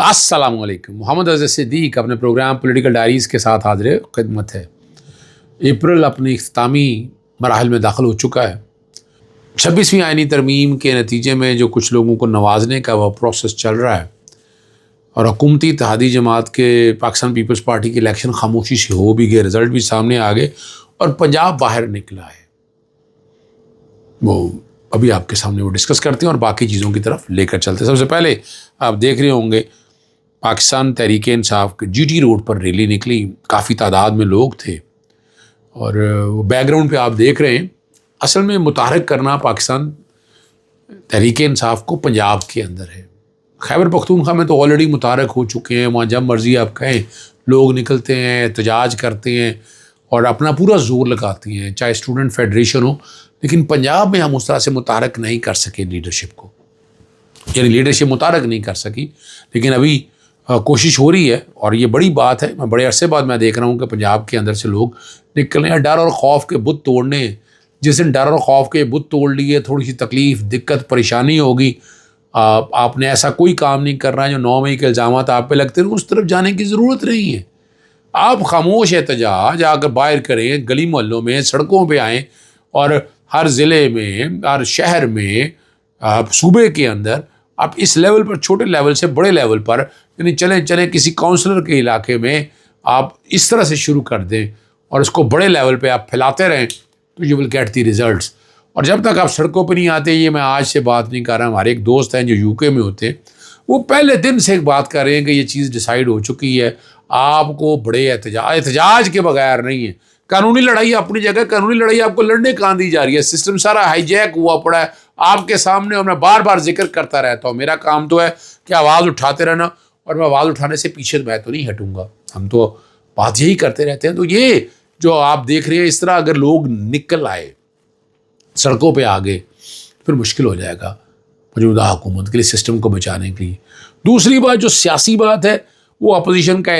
السلام علیکم. محمد عزیز صدیق اپنے پروگرام پولیٹیکل ڈائریز کے ساتھ حاضر خدمت ہے. اپریل اپنی اختتامی مراحل میں داخل ہو چکا ہے. 26ویں آئینی ترمیم کے نتیجے میں جو کچھ لوگوں کو نوازنے کا وہ پروسیس چل رہا ہے اور حکومتی اتحادی جماعت کے پاکستان پیپلز پارٹی کے الیکشن خاموشی سے ہو بھی گئے, رزلٹ بھی سامنے آ گئے اور پنجاب باہر نکلا ہے. وہ ابھی آپ کے سامنے وہ ڈسکس کرتے ہیں اور باقی چیزوں کی طرف لے کر چلتے ہیں. سب سے پہلے آپ دیکھ رہے ہوں گے پاکستان تحریک انصاف کے جی ٹی روڈ پر ریلی نکلی, کافی تعداد میں لوگ تھے اور وہ بیک گراؤنڈ پہ آپ دیکھ رہے ہیں. اصل میں متحرک کرنا پاکستان تحریک انصاف کو پنجاب کے اندر ہے. خیبر پختونخوا میں تو آلریڈی متحرک ہو چکے ہیں, وہاں جب مرضی آپ کہیں لوگ نکلتے ہیں, احتجاج کرتے ہیں اور اپنا پورا زور لگاتے ہیں, چاہے اسٹوڈنٹ فیڈریشن ہو. لیکن پنجاب میں ہم اس طرح سے متحرک نہیں کر سکے لیڈرشپ کو, یعنی لیڈرشپ متحرک نہیں کر سکی. لیکن ابھی کوشش ہو رہی ہے اور یہ بڑی بات ہے. میں بڑے عرصے بعد میں دیکھ رہا ہوں کہ پنجاب کے اندر سے لوگ نکل رہے ہیں ڈر اور خوف کے بت توڑنے. جس دن ڈر اور خوف کے بت توڑ لیے, تھوڑی سی تکلیف دقت پریشانی ہوگی, آپ نے ایسا کوئی کام نہیں کرنا جو 9 مئی کے الزامات آپ پہ لگتے ہیں, اس طرف جانے کی ضرورت نہیں ہے. آپ خاموش احتجاج آ کر باہر کریں, گلی محلوں میں سڑکوں پہ آئیں اور ہر ضلع میں, ہر شہر میں, صوبے کے اندر آپ اس لیول پر, چھوٹے لیول سے بڑے لیول پر, یعنی چلیں کسی کونسلر کے علاقے میں آپ اس طرح سے شروع کر دیں اور اس کو بڑے لیول پہ آپ پھیلاتے رہیں تو you will get the results. اور جب تک آپ سڑکوں پہ نہیں آتے, یہ میں آج سے بات نہیں کر رہا, ہمارے ایک دوست ہیں جو یو کے میں ہوتے ہیں, وہ پہلے دن سے ایک بات کر رہے ہیں کہ یہ چیز ڈیسائیڈ ہو چکی ہے, آپ کو بڑے احتجاج کے بغیر نہیں ہے. قانونی لڑائی اپنی جگہ, قانونی لڑائی آپ کو لڑنے کہاں دی جا رہی ہے. سسٹم سارا ہائی جیک ہوا پڑا ہے آپ کے سامنے, اور میں بار بار ذکر کرتا رہتا ہوں. میرا کام تو ہے کہ آواز اٹھاتے رہنا, اور میں آواز اٹھانے سے پیچھے میں تو نہیں ہٹوں گا. ہم تو بات یہی کرتے رہتے ہیں. تو یہ جو آپ دیکھ رہے ہیں, اس طرح اگر لوگ نکل آئے سڑکوں پہ آگے, پھر مشکل ہو جائے گا موجودہ حکومت کے لیے سسٹم کو بچانے کے لیے. دوسری بات جو سیاسی بات ہے, وہ اپوزیشن کا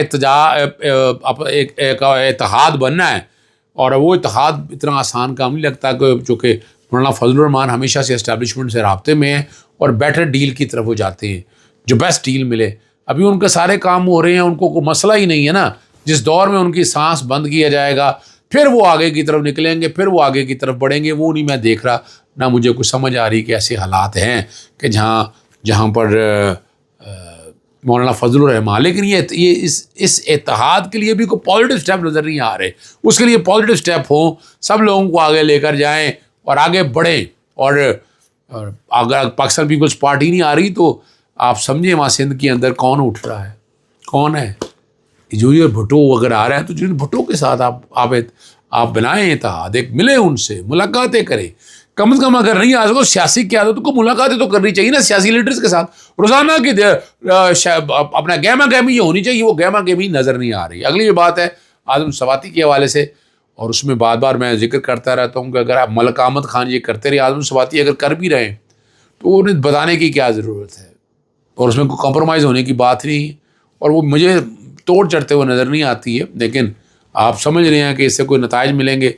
اتحاد بننا ہے. اور وہ اتحاد اتنا آسان کام نہیں لگتا, کہ چونکہ مولانا فضل الرحمان ہمیشہ سے اسٹیبلشمنٹ سے رابطے میں ہیں اور بیٹر ڈیل کی طرف وہ جاتے ہیں, جو بیسٹ ڈیل ملے. ابھی ان کے سارے کام ہو رہے ہیں, ان کو کوئی مسئلہ ہی نہیں ہے نا. جس دور میں ان کی سانس بند کیا جائے گا, پھر وہ آگے کی طرف نکلیں گے, پھر وہ آگے کی طرف بڑھیں گے. وہ نہیں میں دیکھ رہا, نہ مجھے کچھ سمجھ آ رہی کہ ایسے حالات ہیں کہ جہاں پر مولانا فضل الرحمان. لیکن یہ اس اتحاد کے لیے بھی کوئی پازیٹیو اسٹیپ نظر نہیں آ رہے. اس کے لیے پازیٹیو اسٹیپ ہوں, سب لوگوں کو آگے لے کر جائیں اور آگے بڑھیں. اور اگر پاکستان پیپلز پارٹی نہیں آ رہی تو آپ سمجھیں وہاں سندھ کے اندر کون اٹھ رہا ہے, کون ہے. جونیئر بھٹو اگر آ رہا ہے تو جونیئر بھٹو کے ساتھ آپ بنائیں اتحاد, ایک ملیں ان سے, ملاقاتیں کریں. کم از کم اگر نہیں آ سکو سیاسی قیادت کو ملاقاتیں تو کرنی چاہیے نا سیاسی لیڈرز کے ساتھ. روزانہ کی اپنا گہما گہمی یہ ہونی چاہیے, وہ گہما گہمی نظر نہیں آ رہی. اگلی بات ہے اعظم سواتی کے حوالے سے, اور اس میں بار بار میں ذکر کرتا رہتا ہوں کہ اگر آپ ملک احمد خان یہ کرتے رہے, اعظم سواتی اگر کر بھی رہے ہیں تو انہیں بتانے کی کیا ضرورت ہے, اور اس میں کوئی کمپرومائز ہونے کی بات نہیں. اور وہ مجھے توڑ چڑھتے ہوئے نظر نہیں آتی ہے. لیکن آپ سمجھ رہے ہیں کہ اس سے کوئی نتائج ملیں گے,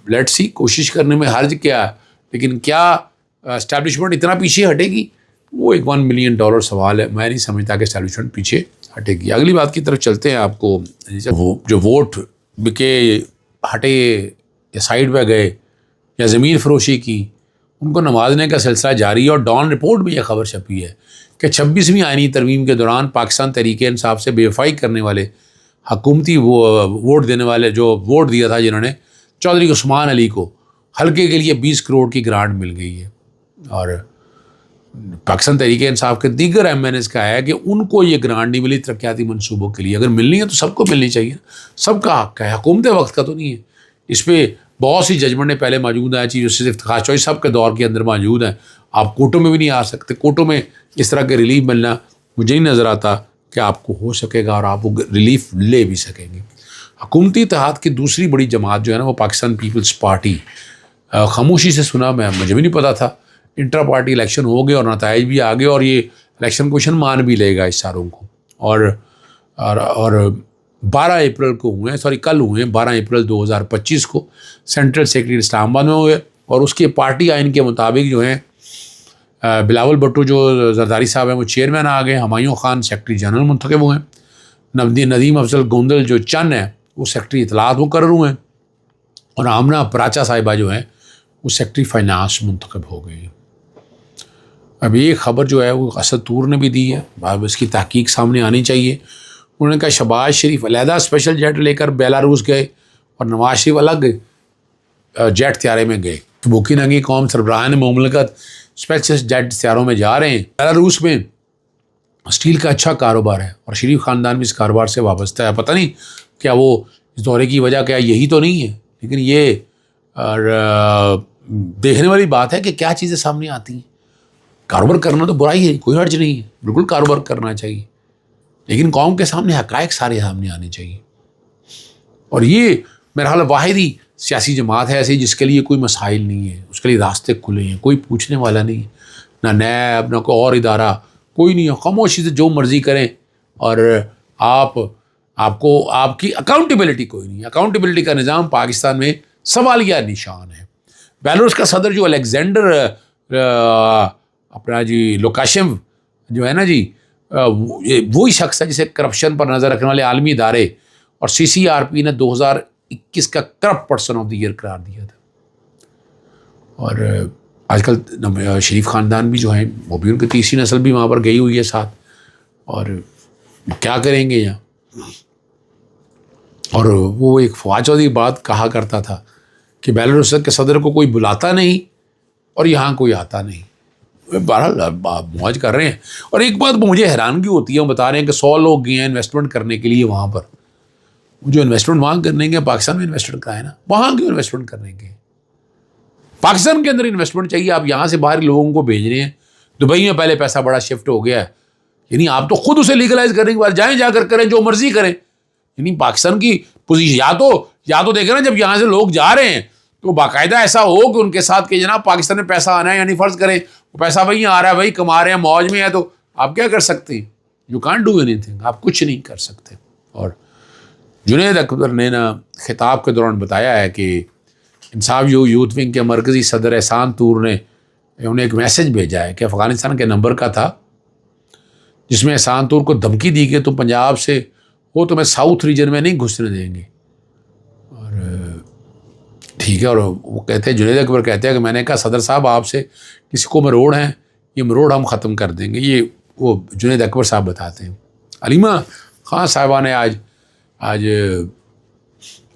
لیٹس سی, کوشش کرنے میں حرج کیا ہے. لیکن کیا اسٹیبلشمنٹ اتنا پیچھے ہٹے گی, وہ ایک $1 ملین سوال ہے. میں نہیں سمجھتا کہ اسٹیبلشمنٹ پیچھے ہٹے گی. اگلی بات کی طرف چلتے ہیں. آپ کو جو ووٹ بکے, ہٹے یا سائڈ پہ گئے یا زمین فروشی کی, ان کو نوازنے کا سلسلہ جاری ہے. اور ڈان رپورٹ میں یہ خبر چھپی ہے کہ 26ویں آئینی ترمیم کے دوران پاکستان تحریک انصاف سے بے وفائی کرنے والے حکومتی ووٹ دینے والے, جو ووٹ دیا تھا جنہوں نے چودھری عثمان علی کو, حلقے کے لیے 20 کروڑ کی گرانٹ مل گئی ہے. اور پاکستان تحریک انصاف کے دیگر ایم این ایز کا ہے کہ ان کو یہ گرانٹ نہیں ملی ترقیاتی منصوبوں کے لیے. اگر ملنی ہے تو سب کو ملنی چاہیے, سب کا حق ہے, حکومت وقت کا تو نہیں ہے. اس پہ بہت سی ججمنٹیں پہلے موجود ہیں, چیف جسٹس افتخار چوہدری صاحب کے دور کے اندر موجود ہیں. آپ کورٹوں میں بھی نہیں آ سکتے. کورٹوں میں اس طرح کے ریلیف ملنا مجھے نہیں نظر آتا کہ آپ کو ہو سکے گا اور آپ وہ ریلیف لے بھی سکیں گے. حکومتی اتحاد کی دوسری بڑی جماعت جو ہے نا, وہ پاکستان پیپلز پارٹی. خاموشی سے سنا, مجھے بھی نہیں پتا تھا. انٹرا پارٹی الیکشن ہو گئے اور نتائج بھی آ گئے, اور یہ الیکشن کوشچن مان بھی لے گا اس ساروں کو. اور 12 اپریل کو ہوئے ہیں, کل ہوئے ہیں, 12 اپریل 2025 کو سینٹرل سیکریٹری اسلام آباد میں ہوئے. اور اس کے پارٹی آئین کے مطابق جو ہیں بلاول بھٹو جو زرداری صاحب ہیں وہ چیئرمین آ گئے، ہمایوں خان سیکرٹری جنرل منتخب ہوئے ہیں، ندیم افضل گوندل جو چن ہے وہ سیکرٹری اطلاعات مقرر ہوئے ہیں، اور آمنہ پراچا صاحبہ جو ہیں وہ سیکرٹری فائنانس منتخب ہو گئے ہیں۔ اب یہ خبر جو ہے وہ اسد طور نے بھی دی ہے، اب اس کی تحقیق سامنے آنی چاہیے۔ انہوں نے کہا شہباز شریف علیحدہ اسپیشل جیٹ لے کر بیلاروس گئے اور نواز شریف الگ جیٹ طیارے میں گئے۔ بھوکی ننگی قوم سربراہان مملکت اسپیشل جیٹ طیاروں میں جا رہے ہیں۔ بیلاروس میں اسٹیل کا اچھا کاروبار ہے اور شریف خاندان بھی اس کاروبار سے وابستہ ہے۔ پتہ نہیں کیا وہ اس دورے کی وجہ کیا یہی تو نہیں ہے، لیکن یہ دیکھنے والی بات ہے کہ کیا چیزیں سامنے آتی ہیں۔ کاروبار کرنا تو برائی ہے، کوئی حرج نہیں ہے، بالکل کاروبار کرنا چاہیے، لیکن قوم کے سامنے حقائق سارے سامنے آنے چاہیے۔ اور یہ میرا حال واحد ہی سیاسی جماعت ہے ایسی جس کے لیے کوئی مسائل نہیں ہے، اس کے لیے راستے کھلے ہیں، کوئی پوچھنے والا نہیں، نہ نیب نہ کوئی اور ادارہ، کوئی نہیں ہے، خاموشی سے جو مرضی کریں، اور آپ کو آپ کی اکاؤنٹیبلٹی کوئی نہیں ہے۔ اکاؤنٹیبلٹی کا نظام پاکستان میں سوالیہ نشان ہے۔ بیلاروس کا صدر جو الیگزینڈر اپنا جی لوکاشنو جو ہے نا جی، وہی شخص ہے جسے کرپشن پر نظر رکھنے والے عالمی ادارے اور CCRP نے 2021 کا corrupt person of the year قرار دیا تھا۔ اور آج کل شریف خاندان بھی جو ہیں وہ بھی ان کی تیسری نسل بھی وہاں پر گئی ہوئی ہے ساتھ، اور کیا کریں گے یہاں۔ اور وہ ایک فواد چودھری بات کہا کرتا تھا کہ بیلاروس کے صدر کو کوئی بلاتا نہیں اور یہاں کوئی آتا نہیں۔ بہرحال موج کر رہے ہیں۔ اور ایک بات مجھے حیرانگی ہوتی ہے، وہ بتا رہے ہیں کہ 100 لوگ گئے ہیں انویسٹمنٹ کرنے کے لیے وہاں پر۔ جو انویسٹمنٹ وہاں کرنے کے پاکستان میں انویسٹمنٹ کا ہے نا، وہاں کیوں انویسٹمنٹ کرنے کے؟ پاکستان کے اندر انویسٹمنٹ چاہیے، آپ یہاں سے باہر لوگوں کو بھیج رہے ہیں۔ دبئی میں پہلے پیسہ بڑا شفٹ ہو گیا ہے، یعنی آپ تو خود اسے لیگلائز کرنے کے بعد جائیں، جا کر کریں جو مرضی کریں۔ یعنی پاکستان کی پوزیشن یا تو دیکھیں نا، جب یہاں سے لوگ جا رہے ہیں تو باقاعدہ ایسا ہو کہ ان کے ساتھ کہ جناب پاکستان میں پیسہ آنا ہے، یعنی فرض کریں وہ پیسہ وہی آ رہا ہے، وہی کما رہے ہیں، موج میں ہے، تو آپ کیا کر سکتے ہیں؟ You can't do any thing, آپ کچھ نہیں کر سکتے۔ اور جنید اکبر نے نا خطاب کے دوران بتایا ہے کہ انصاف یوتھ ونگ کے مرکزی صدر احسان طور نے انہیں ایک میسج بھیجا ہے کہ افغانستان کے نمبر کا تھا، جس میں احسان طور کو دھمکی دی کہ تم پنجاب سے ہو تو میں ساؤتھ ریجن میں نہیں گھسنے دیں گے۔ اور ٹھیک ہے، اور وہ کہتے ہیں، جنید اکبر کہتے ہیں کہ میں نے کہا صدر صاحب آپ سے کسی کو مروڑ ہیں، یہ مروڑ ہم ختم کر دیں گے۔ یہ وہ جنید اکبر صاحب بتاتے ہیں۔ علیمہ خان صاحبہ نے آج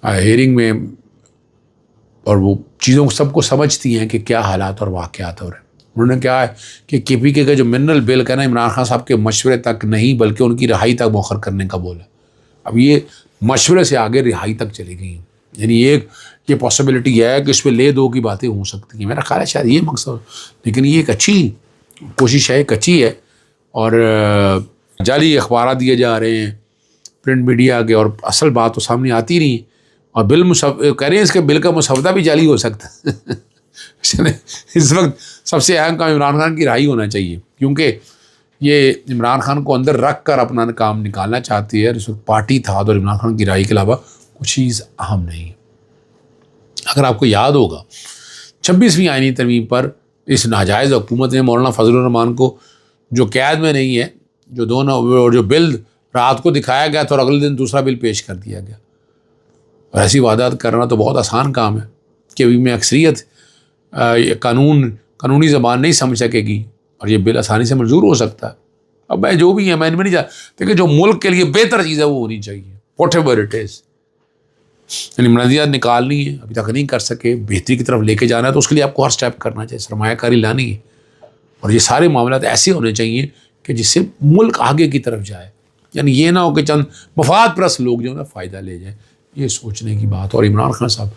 ہیئرنگ میں، اور وہ چیزوں کو سب کو سمجھتی ہیں کہ کیا حالات اور واقعات ہو رہے ہیں۔ انہوں نے کہا ہے کہ KPK کا جو منرل بل کا نا عمران خان صاحب کے مشورے تک نہیں بلکہ ان کی رہائی تک مؤخر کرنے کا بول ہے۔ اب یہ مشورے سے آگے رہائی تک چلی گئی ہیں، یعنی ایک یہ پاسبلٹی ہے کہ اس پہ لے دو کی باتیں ہو سکتی ہیں۔ میرا خیال ہے شاید یہ مقصد، لیکن یہ ایک اچھی کوشش ہے، ایک اچھی ہے۔ اور جعلی اخبارات دیے جا رہے ہیں پرنٹ میڈیا کے، اور اصل بات تو سامنے آتی نہیں، اور کہہ رہے ہیں اس کے بل کا مسودہ بھی جعلی ہو سکتا ہے۔ اس وقت سب سے اہم کام عمران خان کی رہائی ہونا چاہیے، کیونکہ یہ عمران خان کو اندر رکھ کر اپنا کام نکالنا چاہتی ہے۔ اس وقت پارٹی تھا اور عمران خان کی رہائی کے علاوہ کچھ چیز اہم نہیں۔ اگر آپ کو یاد ہوگا 26ویں آئینی ترمیم پر اس ناجائز حکومت نے مولانا فضل الرحمان کو، جو قید میں نہیں ہے، جو بل رات کو دکھایا گیا تھا اور اگلے دن دوسرا بل پیش کر دیا گیا۔ اور ایسی وعدات کرنا تو بہت آسان کام ہے کہ ابھی میں اکثریت قانونی زبان نہیں سمجھ سکے گی اور یہ بل آسانی سے منظور ہو سکتا ہے۔ اب میں جو بھی ہے میں نہیں جانتا کہ جو ملک کے لیے بہتر چیز ہے وہ ہونی چاہیے، واٹ ایور اٹ از۔ یعنی منازعات نکالنی ہے، ابھی تک نہیں کر سکے، بہتری کی طرف لے کے جانا ہے تو اس کے لیے آپ کو ہر سٹیپ کرنا چاہیے، سرمایہ کاری لانی ہے، اور یہ سارے معاملات ایسے ہونے چاہیے کہ جس سے ملک آگے کی طرف جائے۔ یعنی یہ نہ ہو کہ چند مفاد پرست لوگ جو ہے نا فائدہ لے جائیں، یہ سوچنے کی بات۔ اور عمران خان صاحب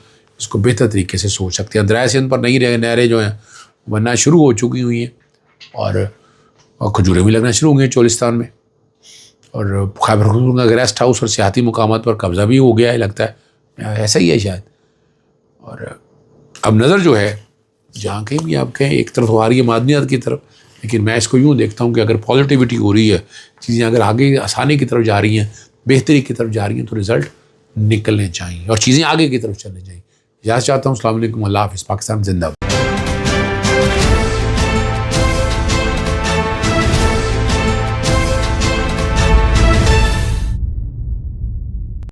اس کو بہتر طریقے سے سوچ سکتے ہیں۔ دریائے سندھ پر نئی نہریں جو ہیں بننا شروع ہو چکی ہوئی ہیں، اور کھجوریں بھی لگنا شروع ہو گئی ہیں چولستان میں، اور خیبر پختونخوا کا گیسٹ ہاؤس اور سیاحتی مقامات پر قبضہ بھی ہو گیا ہے، لگتا ہے ایسا ہی ہے شاید۔ اور اب نظر جو ہے جہاں کہیں بھی آپ کہیں ایک طرف آ رہی ہے معدنیات کی طرف، لیکن میں اس کو یوں دیکھتا ہوں کہ اگر پازیٹیوٹی ہو رہی ہے، چیزیں اگر آگے آسانی کی طرف جا رہی ہیں، بہتری کی طرف جا رہی ہیں، تو رزلٹ نکلنے چاہیے اور چیزیں آگے کی طرف چلنے چاہیے۔ اجازت چاہتا ہوں، السلام علیکم، اللہ حافظ، پاکستان زندہ باد۔